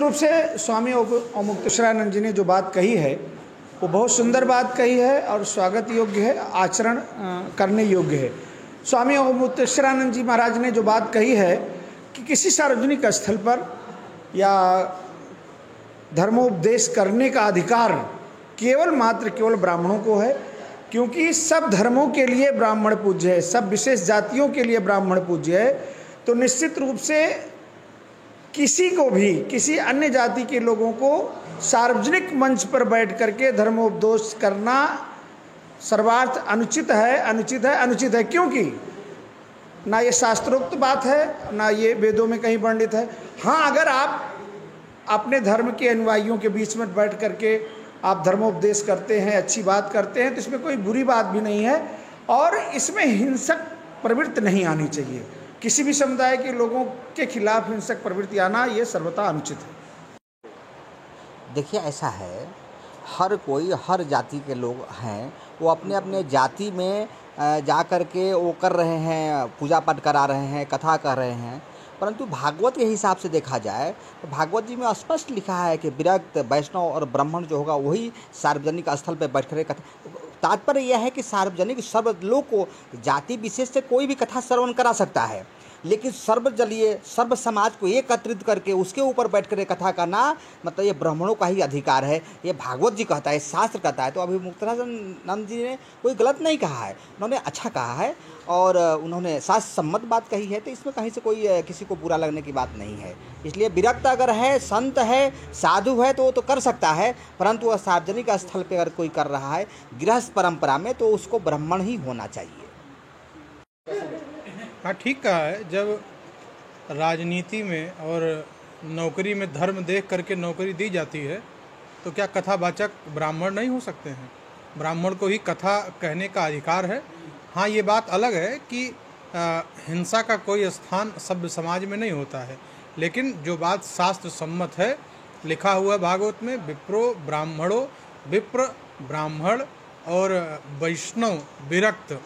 रूप से स्वामी अवमुक्तेश्वरानंद जी ने जो बात कही है वो बहुत सुंदर बात कही है और स्वागत योग्य है, आचरण करने योग्य है। स्वामी अवमुक्तेश्वरानंद जी महाराज ने जो बात कही है कि किसी सार्वजनिक स्थल पर या धर्मोपदेश करने का अधिकार केवल ब्राह्मणों को है, क्योंकि सब धर्मों के लिए ब्राह्मण पूज्य है, सब विशेष जातियों के लिए ब्राह्मण पूज्य है। तो निश्चित रूप से किसी को भी, किसी अन्य जाति के लोगों को सार्वजनिक मंच पर बैठ करके धर्मोपदेश करना सर्वार्थ अनुचित है, क्योंकि ना ये शास्त्रोक्त बात है, ना ये वेदों में कहीं वर्णित है। हाँ, अगर आप अपने धर्म के अनुयायियों के बीच में बैठ करके आप धर्मोपदेश करते हैं, अच्छी बात करते हैं, तो इसमें कोई बुरी बात भी नहीं है और इसमें हिंसक प्रवृत्ति नहीं आनी चाहिए। किसी भी समुदाय के लोगों के खिलाफ हिंसक प्रवृत्ति आना ये सर्वथा अनुचित है। देखिए, ऐसा है, हर जाति के लोग हैं, वो अपने अपने जाति में जा कर के वो कर रहे हैं, पूजा पाठ करा रहे हैं, कथा कर रहे हैं। परंतु भागवत के हिसाब से देखा जाए तो भागवत जी में स्पष्ट लिखा है कि विरक्त, वैष्णव और ब्राह्मण जो होगा वही सार्वजनिक स्थल पर बैठ कर कथा। तात्पर्य यह है कि सार्वजनिक सर्व लोग को, जाति विशेष से कोई भी कथा श्रवण करा सकता है, लेकिन सर्वजलीय सर्व समाज को एकत्रित करके उसके ऊपर बैठ कर कथा करना मतलब ये ब्राह्मणों का ही अधिकार है। ये भागवत जी कहता है, शास्त्र कहता है। तो अभी मुक्तेश्वरानंद जी ने कोई गलत नहीं कहा है, उन्होंने अच्छा कहा है और उन्होंने शास्त्र सम्मत बात कही है। तो इसमें कहीं से कोई किसी को बुरा लगने की बात नहीं है। इसलिए विरक्त अगर है, संत है, साधु है तो वो तो कर सकता है, परंतु वह सार्वजनिक स्थल पर अगर कोई कर रहा है गृहस्थ परंपरा में तो उसको ब्राह्मण ही होना चाहिए। हाँ, ठीक कहा है। जब राजनीति में और नौकरी में धर्म देख करके नौकरी दी जाती है तो क्या कथावाचक ब्राह्मण नहीं हो सकते हैं? ब्राह्मण को ही कथा कहने का अधिकार है। हाँ, ये बात अलग है कि हिंसा का कोई स्थान सभ्य समाज में नहीं होता है, लेकिन जो बात शास्त्र सम्मत है, लिखा हुआ भागवत में, विप्र ब्राह्मण और वैष्णव विरक्त,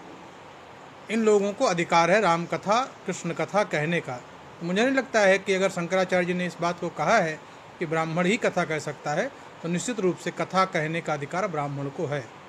इन लोगों को अधिकार है राम कथा, कृष्ण कथा कहने का। मुझे नहीं लगता है कि अगर शंकराचार्य जी ने इस बात को कहा है कि ब्राह्मण ही कथा कह सकता है, तो निश्चित रूप से कथा कहने का अधिकार ब्राह्मण को है।